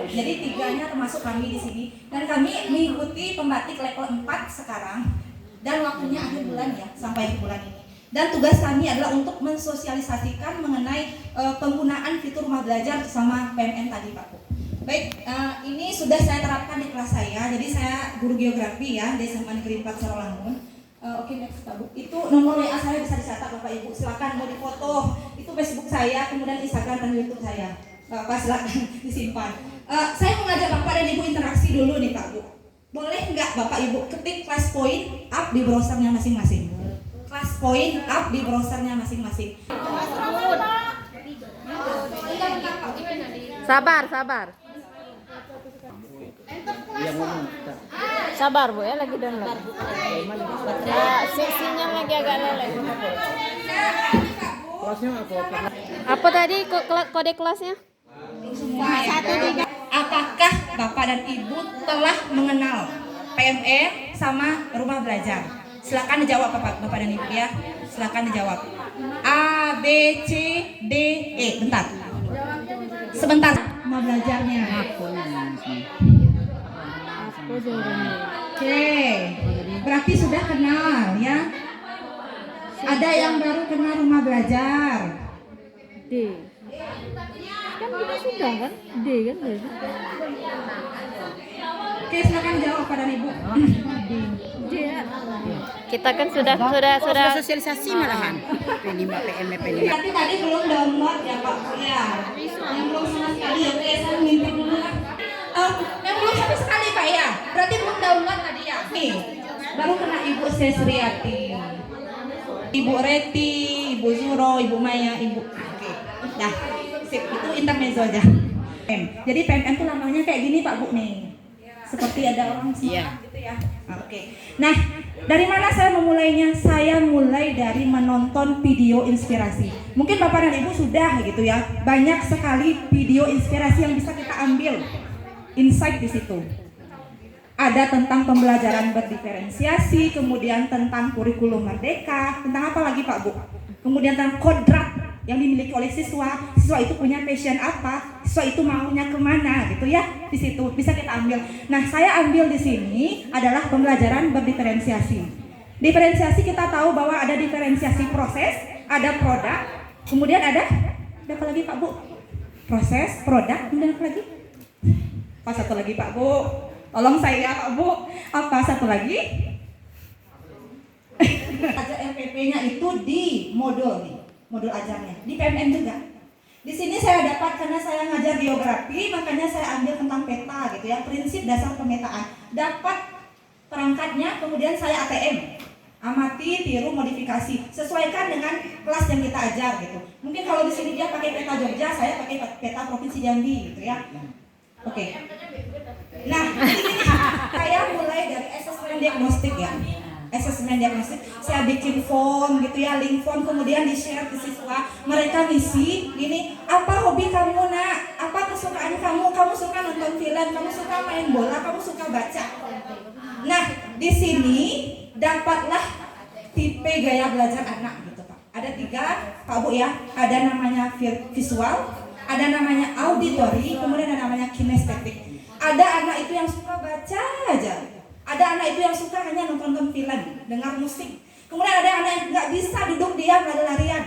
Jadi tiganya termasuk kami di sini dan kami mengikuti pembatik level 4 sekarang dan waktunya akhir bulan ya, sampai akhir bulan ini. Dan tugas kami adalah untuk mensosialisasikan mengenai penggunaan fitur rumah belajar bersama PMN tadi Pak Bu. Baik, ini sudah saya terapkan di kelas saya. Jadi saya guru geografi ya di SMA Negeri 4 Sarawangun. Oke, next Pak Bu. Itu nomor WA saya bisa dicatat Bapak Ibu. Silakan mau difoto. Itu Facebook saya, kemudian Instagram dan YouTube saya. Bapak silakan disimpan. Saya mengajak Bapak dan Ibu interaksi dulu nih Pak Bu. Boleh nggak Bapak Ibu ketik class point up di browsernya masing-masing? Class point up di browsernya masing-masing. Sabar. Sabar Bu ya, lagi download. Sesinya lagi agak leleh. Kelasnya Apa tadi kode kelasnya? Apakah Bapak dan Ibu telah mengenal PMN sama rumah belajar? Silakan dijawab Bapak dan Ibu ya. Silakan dijawab. A, B, C, D, E. Bentar. Sebentar. Rumah belajarnya. Oke. Berarti sudah kenal ya. Ada yang baru kenal rumah belajar. D. Kan kita sudah kan? D kan berarti. Oke, silakan jawab Pak dan Ibu. D. Kita kan sudah sosialisasi malahan. P5 PM P5. Tapi tadi belum download ya Pak ya. Yang belum sama sekali ya. Oke, saya mimpi dulu lah. Yang belum sama sekali Pak ya. Berarti belum download tadi ya. Nih, baru kena Ibu Sesriati, Ibu Reti, Ibu Zuro, Ibu Maya, Ibu. Oke. Dah, sip. Itu intermezzo aja. Jadi PMN itu namanya kayak gini Pak Bu nih. Seperti ada orang semangat gitu ya. Oke. Nah, dari mana saya memulainya? Saya mulai dari menonton video inspirasi. Mungkin Bapak dan Ibu sudah gitu ya. Banyak sekali video inspirasi yang bisa kita ambil insight di situ. Ada tentang pembelajaran berdiferensiasi, kemudian tentang kurikulum merdeka, tentang apa lagi Pak Bu? Kemudian tentang kodrat yang dimiliki oleh siswa itu punya passion apa, siswa itu maunya kemana gitu ya, di situ bisa kita ambil. Nah, saya ambil di sini adalah pembelajaran berdiferensiasi. Diferensiasi kita tahu bahwa ada diferensiasi proses, ada produk, kemudian ada apa lagi Pak Bu? Proses, produk, kemudian apa lagi? Apa satu lagi Pak Bu? Tolong saya Pak Bu. Apa satu lagi? Ajar MPP-nya itu di modul nih. Modul ajarnya di PMN juga. Di sini saya dapat karena saya ngajar geografi, makanya saya ambil tentang peta gitu ya, prinsip dasar pemetaan. Dapat perangkatnya, kemudian saya ATM. Amati, tiru, modifikasi, sesuaikan dengan kelas yang kita ajar gitu. Mungkin kalau di sini dia pakai peta Jogja, saya pakai peta Provinsi Jambi gitu ya. Oke. Nah, ini saya mulai dari asesmen diagnostik ya. Asesmen diagnostik, saya bikin form gitu ya, link form, kemudian di-share ke siswa. Mereka ngisi, gini, apa hobi kamu nak? Apa kesukaan kamu? Kamu suka nonton film, kamu suka main bola, kamu suka baca. Nah, di sini dapatlah tipe gaya belajar anak gitu Pak. Ada 3 Pak Bu ya, ada namanya visual, ada namanya auditory, kemudian ada namanya kinestetik. Ada anak itu yang suka baca aja. Ada anak itu yang suka hanya nonton film, dengar musik. Kemudian ada anak yang nggak bisa duduk diam, ada larian.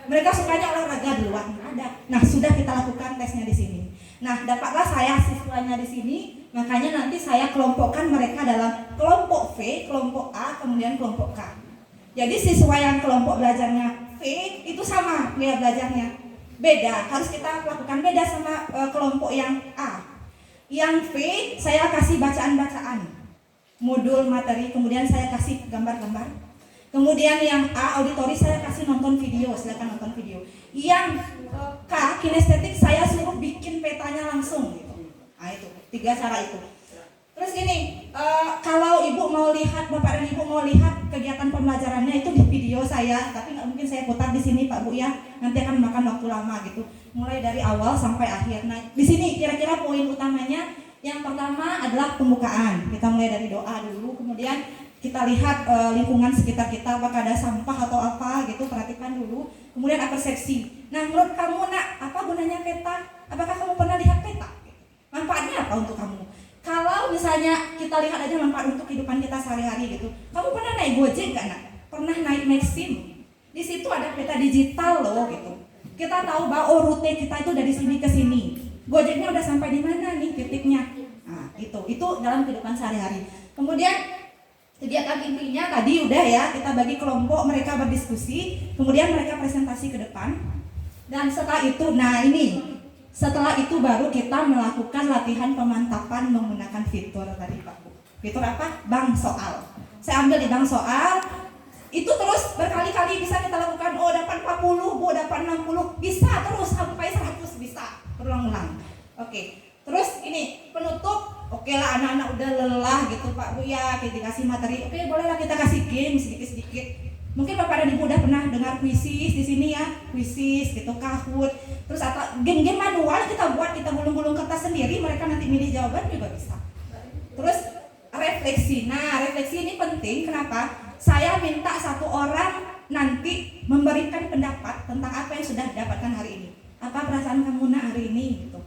Mereka sukanya olahraga di luar. Ada. Nah, sudah kita lakukan tesnya di sini. Nah, dapatlah saya siswanya di sini. Makanya nanti saya kelompokkan mereka dalam kelompok V, kelompok A, kemudian kelompok K. Jadi siswa yang kelompok belajarnya V itu sama gaya belajarnya. Beda, harus kita lakukan beda sama kelompok yang A. Yang V saya kasih bacaan-bacaan. Modul materi, kemudian saya kasih gambar-gambar. Kemudian yang A, auditori, saya kasih nonton video, silakan nonton video. Yang K, kinestetik, saya suruh bikin petanya langsung gitu. Nah itu, 3 cara itu. Terus gini, kalau ibu mau lihat, bapak dan ibu mau lihat kegiatan pembelajarannya itu di video saya, tapi nggak mungkin saya putar di sini Pak Bu ya, nanti akan makan waktu lama gitu. Mulai dari awal sampai akhir. Nah di sini kira-kira poin utamanya. Yang pertama adalah pembukaan. Kita mulai dari doa dulu, kemudian kita lihat lingkungan sekitar kita, apakah ada sampah atau apa gitu, perhatikan dulu. Kemudian persepsi. Nah, menurut kamu nak, apa gunanya peta? Apakah kamu pernah lihat peta? kita lihat aja manfaat untuk kehidupan kita sehari-hari gitu. Kamu pernah naik Gojek nggak nak? Pernah naik Maxim? Di situ ada peta digital loh gitu. Kita tahu bahwa oh rute kita itu dari sini ke sini. Gojeknya udah sampai di mana nih titiknya? Nah itu dalam kehidupan sehari-hari. Kemudian kegiatan intinya tadi udah ya, kita bagi kelompok, mereka berdiskusi, kemudian mereka presentasi ke depan. Dan setelah itu, setelah itu baru kita melakukan latihan pemantapan menggunakan fitur tadi Pak Bu. Fitur apa? Bank soal. Saya ambil di bank soal, itu terus berkali-kali bisa kita lakukan. Oh dapat 40, Bu dapat 60, bisa terus sampai 100 bisa, berulang-ulang. Oke. Terus ini penutup, oke lah anak-anak udah lelah gitu Pak Bu ya, kita kasih materi, oke bolehlah kita kasih game sedikit-sedikit. Mungkin Bapak dan Ibu udah pernah dengar kuisis di sini ya, kuisis gitu, Kahoot. Terus atau game-game manual kita buat, kita gulung-gulung kertas sendiri, mereka nanti milih jawaban juga bisa. Terus refleksi, nah refleksi ini penting, kenapa? Saya minta satu orang nanti memberikan pendapat tentang apa yang sudah didapatkan hari ini. Apa perasaan kamu nak hari ini gitu.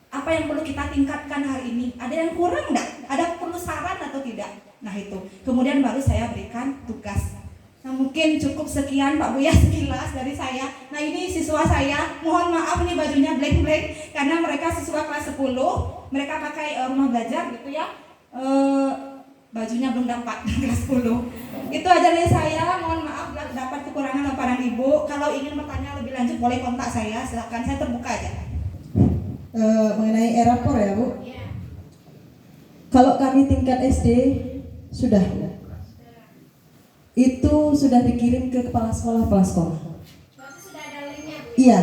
Apa yang perlu kita tingkatkan hari ini? Ada yang kurang enggak? Ada perlu saran atau tidak? Nah itu, kemudian baru saya berikan tugas. Nah mungkin cukup sekian Pak Bu ya sekilas dari saya. Nah ini siswa saya, mohon maaf nih bajunya blank-blank karena mereka siswa kelas 10, mereka pakai rumah belajar gitu ya. Bajunya belum dapat kelas 10. Itu aja dari saya, mohon maaf dapat kekurangan Bapak dan Ibu. Kalau ingin bertanya lebih lanjut boleh kontak saya, silakan, saya terbuka aja. Mengenai e-rapor ya Bu? Ya. Kalau kami tingkat SD sudah, itu sudah dikirim ke kepala sekolah. Berarti sudah ada linknya Bu? Iya,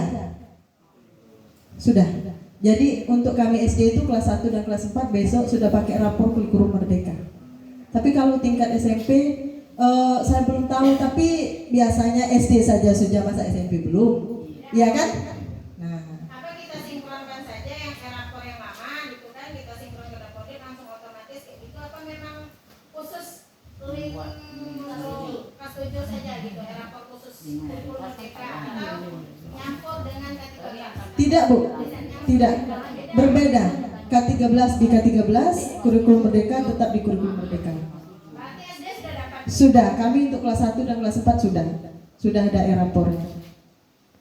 sudah. Jadi untuk kami SD itu kelas 1 dan kelas 4 besok sudah pakai rapor kurikulum merdeka. Tapi kalau tingkat SMP saya belum tahu, tapi biasanya SD saja sudah, masa SMP belum? Iya kan? Tidak Bu, tidak, berbeda. K13 di K13, kurikulum merdeka tetap di kurikulum merdeka. Sudah, kami untuk kelas 1 dan kelas 4 sudah ada e-rapornya.